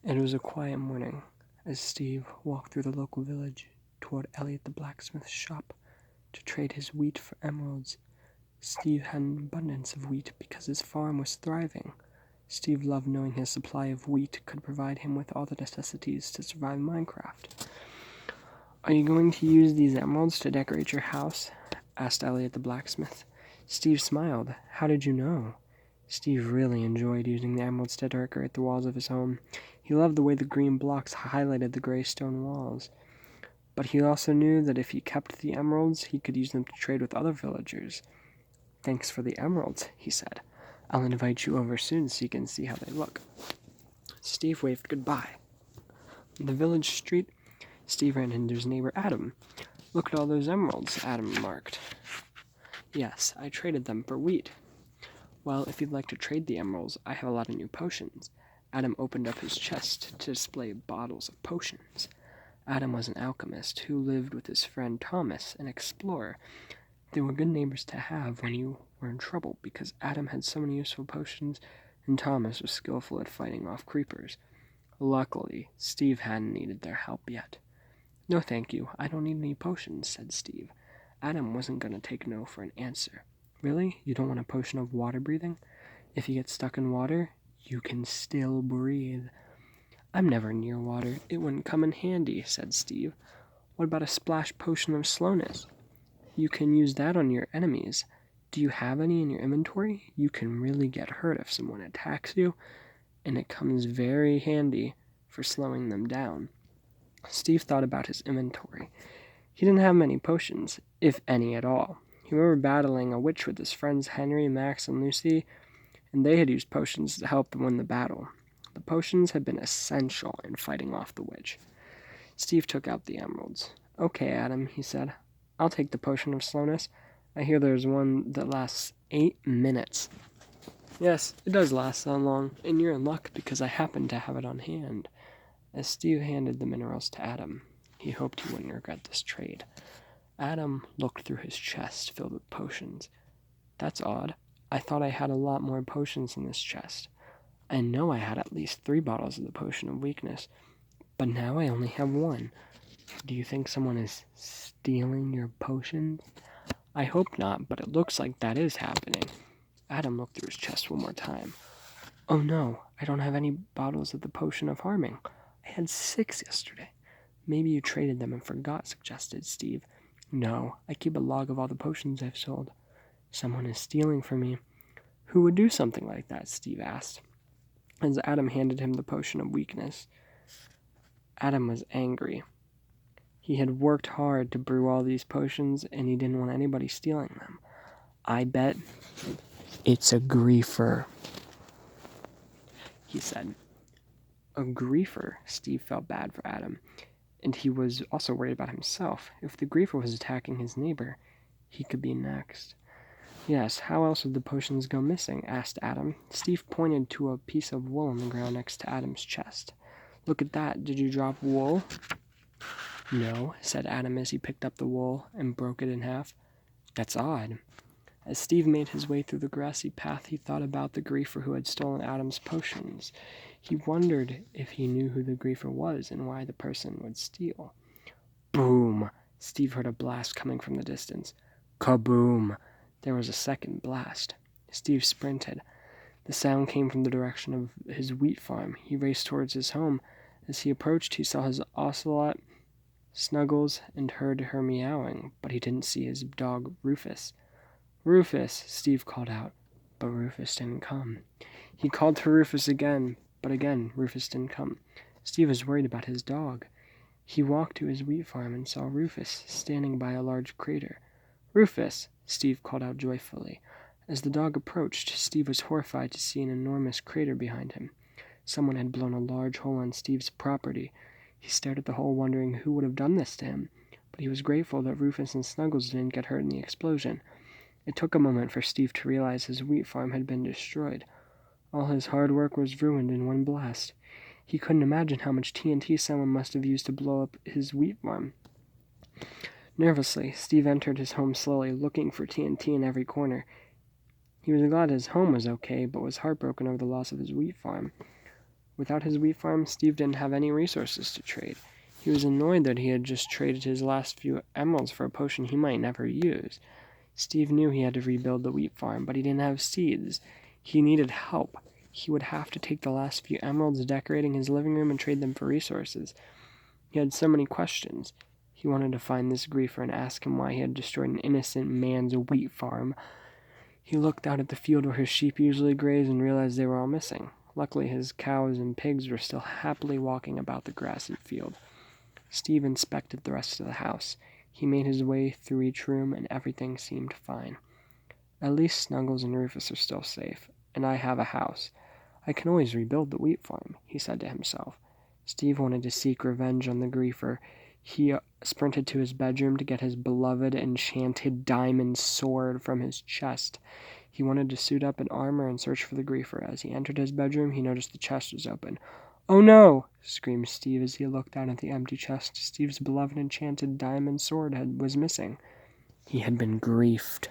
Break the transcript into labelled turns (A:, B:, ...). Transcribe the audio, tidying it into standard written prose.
A: It was a quiet morning as Steve walked through the local village toward Elliot the blacksmith's shop to trade his wheat for emeralds. Steve had an abundance of wheat because his farm was thriving. Steve loved knowing his supply of wheat could provide him with all the necessities to survive Minecraft. "Are you going to use these emeralds to decorate your house?" asked Elliot the blacksmith. Steve smiled. "How did you know?" Steve really enjoyed using the emeralds to decorate the walls of his home. He loved the way the green blocks highlighted the gray stone walls. But he also knew that if he kept the emeralds, he could use them to trade with other villagers. "Thanks for the emeralds," he said. "I'll invite you over soon so you can see how they look." Steve waved goodbye. On the village street, Steve ran into his neighbor Adam. "Look at all those emeralds," Adam remarked. "Yes, I traded them for wheat." "Well, if you'd like to trade the emeralds, I have a lot of new potions." Adam opened up his chest to display bottles of potions. Adam was an alchemist who lived with his friend Thomas, an explorer. They were good neighbors to have when you were in trouble because Adam had so many useful potions and Thomas was skillful at fighting off creepers. Luckily, Steve hadn't needed their help yet. "No, thank you. I don't need any potions," said Steve. Adam wasn't going to take no for an answer. "Really? You don't want a potion of water breathing? If you get stuck in water, you can still breathe." "I'm never near water. It wouldn't come in handy," said Steve. "What about a splash potion of slowness? You can use that on your enemies. Do you have any in your inventory? You can really get hurt if someone attacks you, and it comes very handy for slowing them down." Steve thought about his inventory. He didn't have many potions, if any at all. He remembered battling a witch with his friends Henry, Max, and Lucy, and they had used potions to help them win the battle. The potions had been essential in fighting off the witch. Steve took out the emeralds. "Okay, Adam," he said. "I'll take the potion of slowness. I hear there's one that lasts 8 minutes. "Yes, it does last that long, and you're in luck because I happen to have it on hand." As Steve handed the minerals to Adam, he hoped he wouldn't regret this trade. Adam looked through his chest filled with potions. "That's odd. I thought I had a lot more potions in this chest. I know I had at least 3 bottles of the potion of weakness, but now I only have 1. Do you think someone is stealing your potions?" "I hope not, but it looks like that is happening." Adam looked through his chest one more time. "Oh no, I don't have any bottles of the potion of harming. I had 6 yesterday." "Maybe you traded them and forgot," suggested Steve. "No, I keep a log of all the potions I've sold." "Someone is stealing from me." "Who would do something like that?" Steve asked, as Adam handed him the potion of weakness. Adam was angry. He had worked hard to brew all these potions, and he didn't want anybody stealing them. "I bet it's a griefer," he said. A griefer? Steve felt bad for Adam, and he was also worried about himself. If the griefer was attacking his neighbor, he could be next. "Yes, how else would the potions go missing?" asked Adam. Steve pointed to a piece of wool on the ground next to Adam's chest. "Look at that. Did you drop wool?" "No," said Adam as he picked up the wool and broke it in half. "That's odd." As Steve made his way through the grassy path, he thought about the griefer who had stolen Adam's potions. He wondered if he knew who the griefer was and why the person would steal. Boom! Steve heard a blast coming from the distance. Kaboom! There was a second blast. Steve sprinted. The sound came from the direction of his wheat farm. He raced towards his home. As he approached, he saw his ocelot, Snuggles, and heard her meowing, but he didn't see his dog, Rufus. "Rufus!" Steve called out, but Rufus didn't come. He called to Rufus again, but again Rufus didn't come. Steve was worried about his dog. He walked to his wheat farm and saw Rufus standing by a large crater. "Rufus!" Steve called out joyfully. As the dog approached, Steve was horrified to see an enormous crater behind him. Someone had blown a large hole on Steve's property. He stared at the hole, wondering who would have done this to him, but he was grateful that Rufus and Snuggles didn't get hurt in the explosion. It took a moment for Steve to realize his wheat farm had been destroyed. All his hard work was ruined in one blast. He couldn't imagine how much TNT someone must have used to blow up his wheat farm. Nervously, Steve entered his home slowly, looking for TNT in every corner. He was glad his home was okay, but was heartbroken over the loss of his wheat farm. Without his wheat farm, Steve didn't have any resources to trade. He was annoyed that he had just traded his last few emeralds for a potion he might never use. Steve knew he had to rebuild the wheat farm, but he didn't have seeds. He needed help. He would have to take the last few emeralds decorating his living room and trade them for resources. He had so many questions. He wanted to find this griefer and ask him why he had destroyed an innocent man's wheat farm. He looked out at the field where his sheep usually grazed and realized they were all missing. Luckily, his cows and pigs were still happily walking about the grassy field. Steve inspected the rest of the house. He made his way through each room, and everything seemed fine. At least Snuggles and Rufus are still safe, and I have a house. I can always rebuild the wheat farm, he said to himself. Steve wanted to seek revenge on the griefer. He sprinted to his bedroom to get his beloved enchanted diamond sword from his chest. He wanted to suit up in armor and search for the griefer. As he entered his bedroom, he noticed the chest was open. "Oh no!" screamed Steve as he looked down at the empty chest. Steve's beloved enchanted diamond sword was missing. He had been griefed.